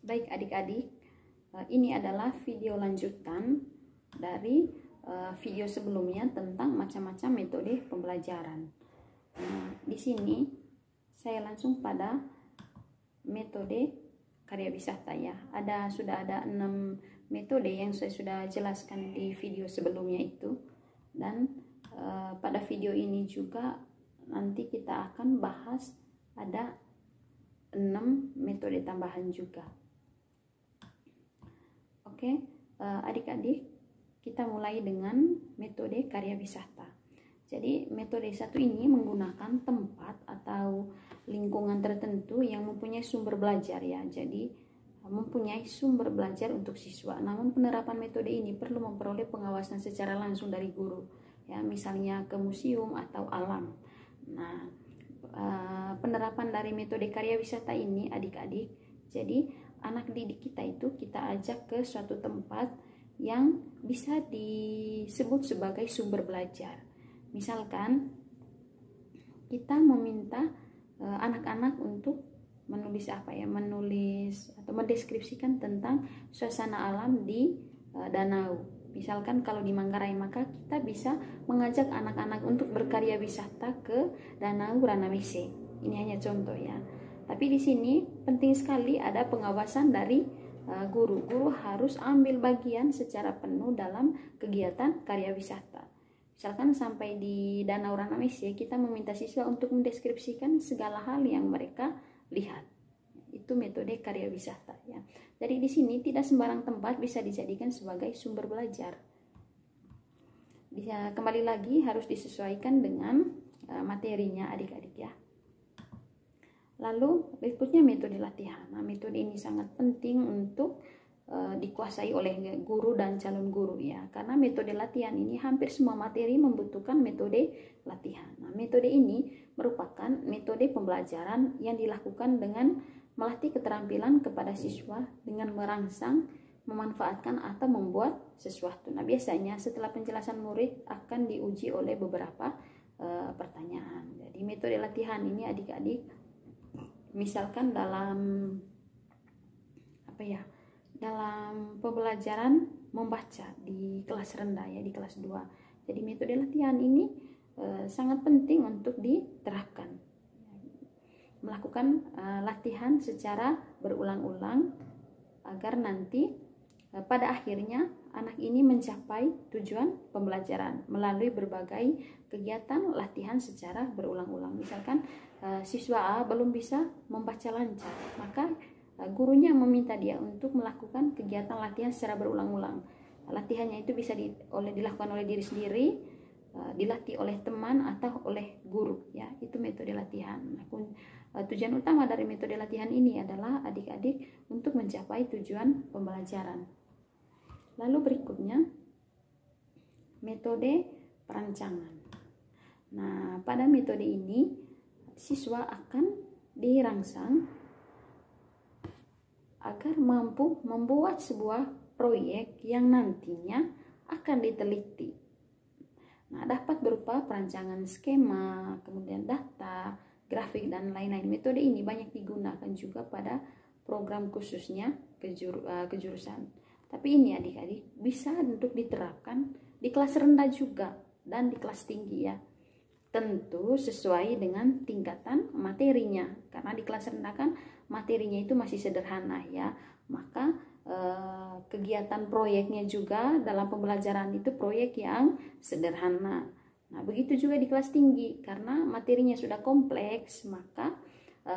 Baik adik-adik, ini adalah video lanjutan dari video sebelumnya tentang macam-macam metode pembelajaran. Di sini saya langsung pada metode karya wisata ya. Sudah ada 6 metode yang saya sudah jelaskan di video sebelumnya itu. Dan pada video ini juga nanti kita akan bahas ada 6 metode tambahan juga. Oke, adik-adik, kita mulai dengan metode karya wisata. Jadi metode satu ini menggunakan tempat atau lingkungan tertentu yang mempunyai sumber belajar ya. Jadi mempunyai sumber belajar untuk siswa. Namun penerapan metode ini perlu memperoleh pengawasan secara langsung dari guru ya, misalnya ke museum atau alam. Nah, penerapan dari metode karya wisata ini adik-adik, jadi anak didik kita itu kita ajak ke suatu tempat yang bisa disebut sebagai sumber belajar. Misalkan kita meminta anak-anak untuk menulis menulis atau mendeskripsikan tentang suasana alam di danau. Misalkan kalau di Manggarai, maka kita bisa mengajak anak-anak untuk berkarya wisata ke Danau Ranamese. Ini hanya contoh ya. Tapi di sini penting sekali ada pengawasan dari guru. Guru harus ambil bagian secara penuh dalam kegiatan karya wisata. Misalkan sampai di Danau Ranamese, kita meminta siswa untuk mendeskripsikan segala hal yang mereka lihat. Itu metode karya wisata ya. Jadi di sini tidak sembarang tempat bisa dijadikan sebagai sumber belajar. Bisa kembali lagi harus disesuaikan dengan materinya adik-adik ya. Lalu berikutnya metode latihan. Nah, metode ini sangat penting untuk dikuasai oleh guru dan calon guru ya. Karena metode latihan ini hampir semua materi membutuhkan metode latihan. Nah, metode ini merupakan metode pembelajaran yang dilakukan dengan melatih keterampilan kepada siswa dengan merangsang, memanfaatkan atau membuat sesuatu. Nah, biasanya setelah penjelasan murid akan diuji oleh beberapa pertanyaan. Jadi metode latihan ini adik-adik, misalkan dalam dalam pembelajaran membaca di kelas rendah ya, di kelas 2. Jadi metode latihan ini sangat penting untuk diterapkan. Melakukan latihan secara berulang-ulang agar nanti pada akhirnya anak ini mencapai tujuan pembelajaran melalui berbagai kegiatan latihan secara berulang-ulang. Misalkan siswa A belum bisa membaca lancar, maka gurunya meminta dia untuk melakukan kegiatan latihan secara berulang-ulang. Latihannya itu bisa dilakukan oleh diri sendiri, dilatih oleh teman atau oleh guru ya. Itu metode latihan. Tujuan utama dari metode latihan ini adalah adik-adik untuk mencapai tujuan pembelajaran. Lalu berikutnya metode perancangan. Nah, pada metode ini siswa akan dirangsang agar mampu membuat sebuah proyek yang nantinya akan diteliti. Nah, dapat berupa perancangan skema, kemudian data, grafik, dan lain-lain. Metode ini banyak digunakan juga pada program khususnya kejurusan. Tapi ini adik-adik bisa untuk diterapkan di kelas rendah juga dan di kelas tinggi ya. Tentu sesuai dengan tingkatan materinya. Karena di kelas rendah kan materinya itu masih sederhana ya. Maka kegiatan proyeknya juga dalam pembelajaran itu proyek yang sederhana. Nah, begitu juga di kelas tinggi, karena materinya sudah kompleks, maka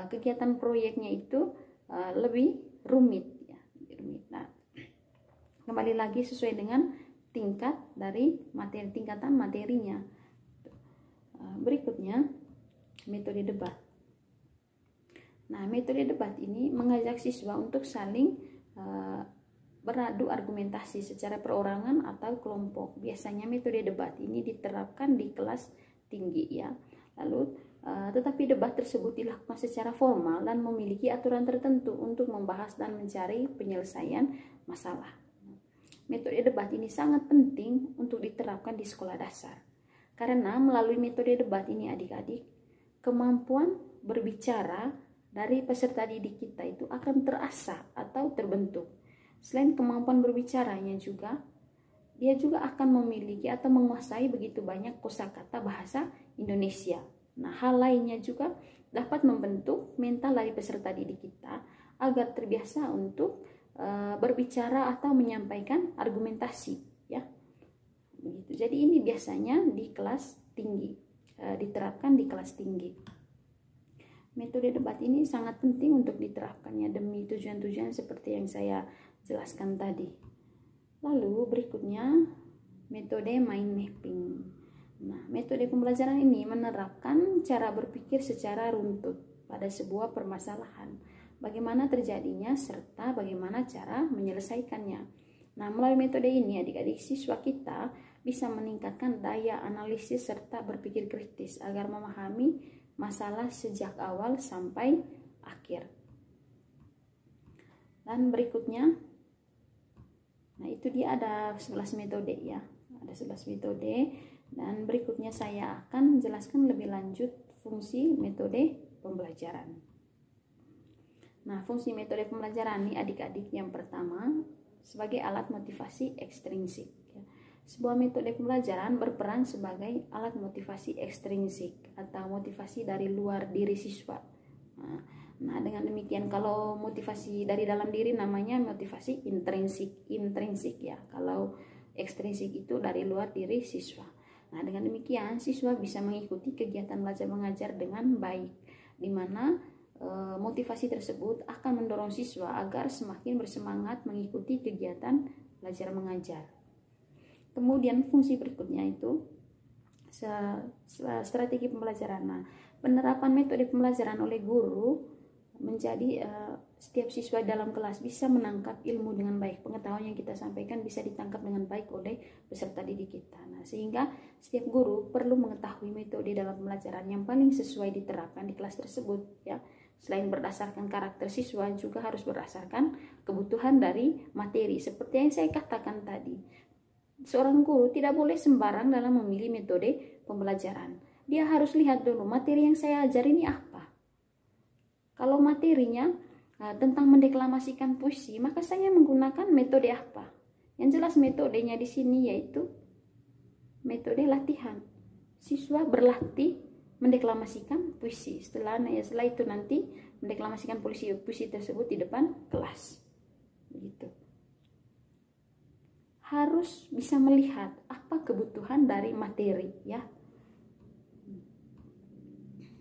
kegiatan proyeknya itu lebih rumit ya. Nah, kembali lagi sesuai dengan tingkat dari tingkatan materinya. Berikutnya metode debat. Nah, metode debat ini mengajak siswa untuk saling beradu argumentasi secara perorangan atau kelompok. Biasanya metode debat ini diterapkan di kelas tinggi ya. Lalu tetapi debat tersebut dilakukan secara formal dan memiliki aturan tertentu untuk membahas dan mencari penyelesaian masalah. Metode debat ini sangat penting untuk diterapkan di sekolah dasar. Karena melalui metode debat ini adik-adik, kemampuan berbicara dari peserta didik kita itu akan terasah atau terbentuk. Selain kemampuan berbicaranya juga, dia juga akan memiliki atau menguasai begitu banyak kosakata bahasa Indonesia. Nah, hal lainnya juga dapat membentuk mental dari peserta didik kita agar terbiasa untuk berbicara atau menyampaikan argumentasi, ya. Begitu. Jadi ini biasanya di kelas tinggi, diterapkan di kelas tinggi. Metode debat ini sangat penting untuk diterapkannya demi tujuan-tujuan seperti yang saya jelaskan tadi. Lalu berikutnya metode mind mapping. Nah, metode pembelajaran ini menerapkan cara berpikir secara runtut pada sebuah permasalahan, bagaimana terjadinya serta bagaimana cara menyelesaikannya. Nah, melalui metode ini adik-adik siswa kita bisa meningkatkan daya analisis serta berpikir kritis agar memahami masalah sejak awal sampai akhir. Dan berikutnya, nah itu dia ada 11 metode ya. Ada 11 metode dan berikutnya saya akan jelaskan lebih lanjut fungsi metode pembelajaran. Nah, fungsi metode pembelajaran ini adik-adik yang pertama sebagai alat motivasi ekstrinsik. Sebuah metode pembelajaran berperan sebagai alat motivasi ekstrinsik atau motivasi dari luar diri siswa. Nah, dengan demikian kalau motivasi dari dalam diri namanya motivasi intrinsik ya. Kalau ekstrinsik itu dari luar diri siswa. Nah, dengan demikian siswa bisa mengikuti kegiatan belajar mengajar dengan baik, di mana motivasi tersebut akan mendorong siswa agar semakin bersemangat mengikuti kegiatan belajar mengajar. Kemudian fungsi berikutnya itu strategi pembelajaran. Nah, penerapan metode pembelajaran oleh guru menjadi setiap siswa dalam kelas bisa menangkap ilmu dengan baik. Pengetahuan yang kita sampaikan bisa ditangkap dengan baik oleh peserta didik kita. Nah, sehingga setiap guru perlu mengetahui metode dalam pembelajaran yang paling sesuai diterapkan di kelas tersebut ya. Selain berdasarkan karakter siswa, juga harus berdasarkan kebutuhan dari materi. Seperti yang saya katakan tadi, seorang guru tidak boleh sembarang dalam memilih metode pembelajaran. Dia harus lihat dulu materi yang saya ajar ini apa. Kalau materinya tentang mendeklamasikan puisi, maka saya menggunakan metode apa? Yang jelas metodenya di sini yaitu metode latihan. Siswa berlatih mendeklamasikan puisi. Setelah itu nanti mendeklamasikan puisi tersebut di depan kelas. Begitu. Harus bisa melihat apa kebutuhan dari materi ya.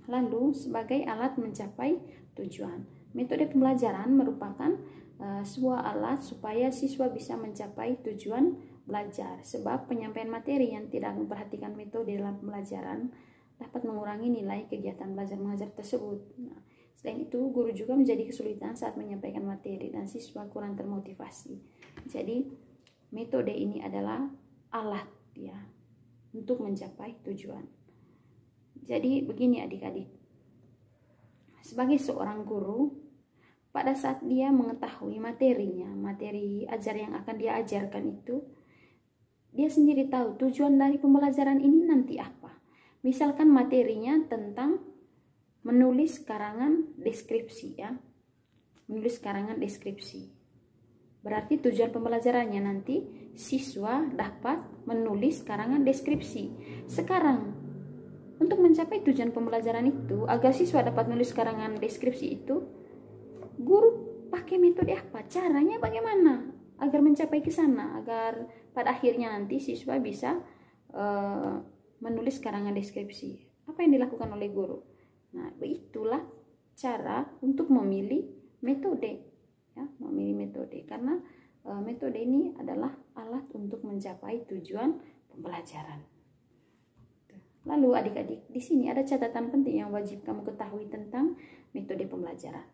Lalu sebagai alat mencapai tujuan. Metode pembelajaran merupakan sebuah alat supaya siswa bisa mencapai tujuan belajar. Sebab penyampaian materi yang tidak memperhatikan metode dalam pembelajaran dapat mengurangi nilai kegiatan belajar mengajar tersebut. Nah, selain itu, guru juga menjadi kesulitan saat menyampaikan materi dan siswa kurang termotivasi. Jadi, metode ini adalah alat ya untuk mencapai tujuan. Jadi begini adik-adik, sebagai seorang guru, pada saat dia mengetahui materinya, materi ajar yang akan dia ajarkan itu, dia sendiri tahu tujuan dari pembelajaran ini nanti apa. Misalkan materinya tentang menulis karangan deskripsi ya, menulis karangan deskripsi. Berarti tujuan pembelajarannya nanti siswa dapat menulis karangan deskripsi. Sekarang, untuk mencapai tujuan pembelajaran itu, agar siswa dapat menulis karangan deskripsi itu, guru pakai metode apa? Caranya bagaimana? Agar mencapai ke sana, agar pada akhirnya nanti siswa bisa menulis karangan deskripsi. Apa yang dilakukan oleh guru? Nah, itulah cara untuk memilih metode. Ya, memilih metode karena metode ini adalah alat untuk mencapai tujuan pembelajaran. Lalu adik-adik, di sini ada catatan penting yang wajib kamu ketahui tentang metode pembelajaran.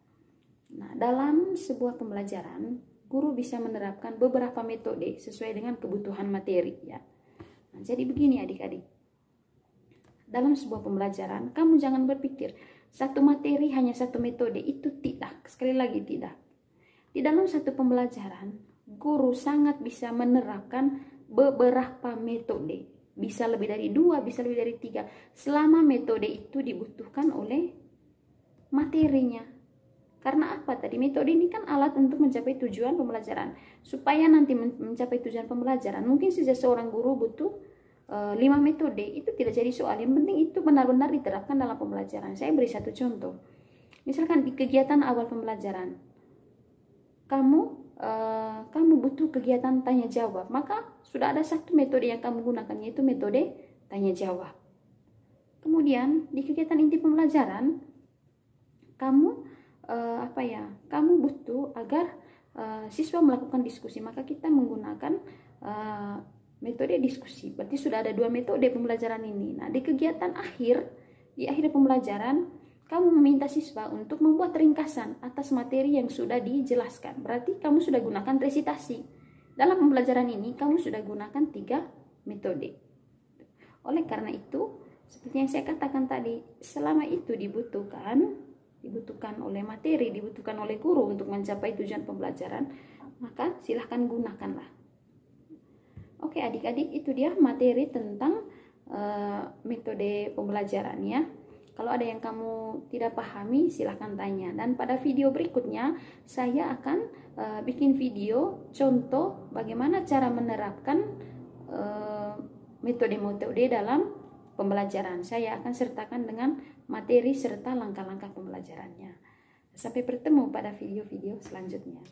Nah, dalam sebuah pembelajaran, guru bisa menerapkan beberapa metode sesuai dengan kebutuhan materi ya. Nah, jadi begini adik-adik. Dalam sebuah pembelajaran, kamu jangan berpikir satu materi hanya satu metode, itu tidak. Sekali lagi tidak. Di dalam satu pembelajaran, guru sangat bisa menerapkan beberapa metode. Bisa lebih dari 2, bisa lebih dari 3. Selama metode itu dibutuhkan oleh materinya. Karena apa tadi? Metode ini kan alat untuk mencapai tujuan pembelajaran. Supaya nanti mencapai tujuan pembelajaran, mungkin saja seorang guru butuh 5 metode, itu tidak jadi soal. Yang penting itu benar-benar diterapkan dalam pembelajaran. Saya beri satu contoh. Misalkan di kegiatan awal pembelajaran, kamu butuh kegiatan tanya jawab, maka sudah ada satu metode yang kamu gunakan, yaitu metode tanya jawab. Kemudian di kegiatan inti pembelajaran, kamu kamu butuh agar siswa melakukan diskusi, maka kita menggunakan metode diskusi. Berarti sudah ada 2 metode pembelajaran ini. Nah, di kegiatan di akhir pembelajaran, kamu meminta siswa untuk membuat ringkasan atas materi yang sudah dijelaskan. Berarti kamu sudah gunakan resitasi. Dalam pembelajaran ini, kamu sudah gunakan 3 metode. Oleh karena itu, seperti yang saya katakan tadi, selama itu dibutuhkan oleh materi, dibutuhkan oleh guru untuk mencapai tujuan pembelajaran, maka silahkan gunakanlah. Oke adik-adik, itu dia materi tentang metode pembelajaran ya. Kalau ada yang kamu tidak pahami, silahkan tanya. Dan pada video berikutnya, saya akan bikin video contoh bagaimana cara menerapkan metode-metode dalam pembelajaran. Saya akan sertakan dengan materi serta langkah-langkah pembelajarannya. Sampai bertemu pada video-video selanjutnya.